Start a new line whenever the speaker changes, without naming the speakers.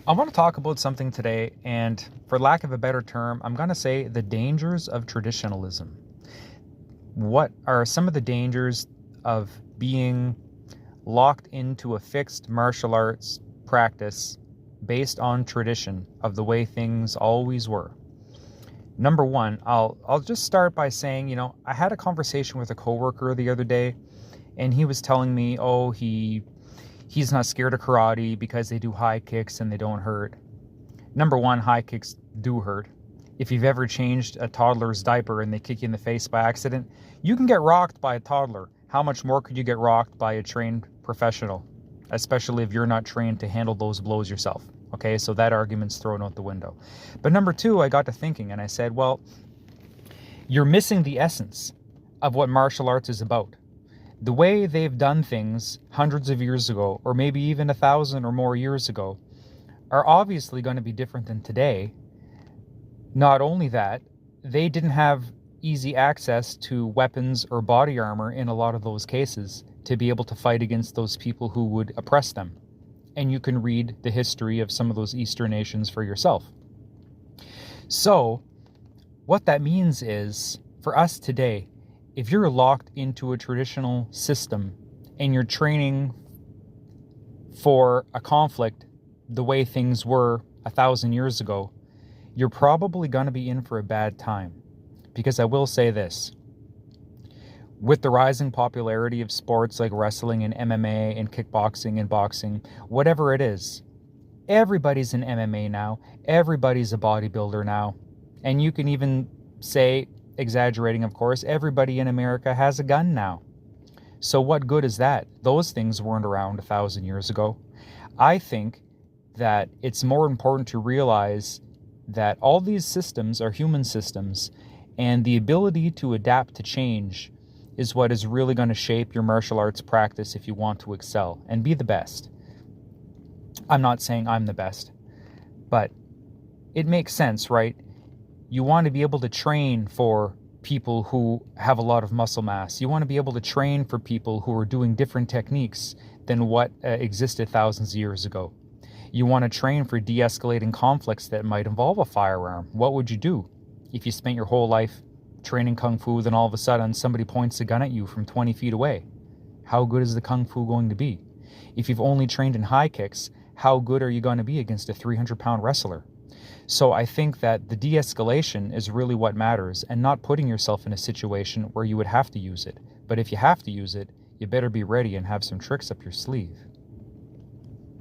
I want to talk about something today, and for lack of a better term, I'm going to say the dangers of traditionalism. What are some of the dangers of being locked into a fixed martial arts practice based on tradition of the way things always were? Number one, I'll just start by saying, I had a conversation with a coworker the other day, and he was telling me, he's not scared of karate because they do high kicks and they don't hurt. Number one, high kicks do hurt. If you've ever changed a toddler's diaper and they kick you in the face by accident, you can get rocked by a toddler. How much more could you get rocked by a trained professional, especially if you're not trained to handle those blows yourself? Okay, so that argument's thrown out the window. But number two, I got to thinking and I said, well, you're missing the essence of what martial arts is about. The way they've done things hundreds of years ago, or maybe even 1,000 or more years ago, are obviously going to be different than today. Not only that, they didn't have easy access to weapons or body armor in a lot of those cases to be able to fight against those people who would oppress them. And you can read the history of some of those Eastern nations for yourself. So, what that means is, for us today, if you're locked into a traditional system and you're training for a conflict the way things were 1,000 years ago, you're probably going to be in for a bad time. Because I will say this, with the rising popularity of sports like wrestling and MMA and kickboxing and boxing, whatever it is, everybody's in MMA now, everybody's a bodybuilder now, and you can even say, exaggerating of course, everybody in America has a gun now. So what good is that? Those things weren't around 1,000 years ago. I think that it's more important to realize that all these systems are human systems, and the ability to adapt to change is what is really going to shape your martial arts practice if you want to excel and be the best. I'm not saying I'm the best, but it makes sense, right? You want to be able to train for people who have a lot of muscle mass. You want to be able to train for people who are doing different techniques than what existed thousands of years ago. You want to train for de-escalating conflicts that might involve a firearm. What would you do if you spent your whole life training Kung Fu, then all of a sudden somebody points a gun at you from 20 feet away? How good is the Kung Fu going to be? If you've only trained in high kicks, how good are you going to be against a 300-pound wrestler? So I think that the de-escalation is really what matters, and not putting yourself in a situation where you would have to use it. But if you have to use it, you better be ready and have some tricks up your sleeve.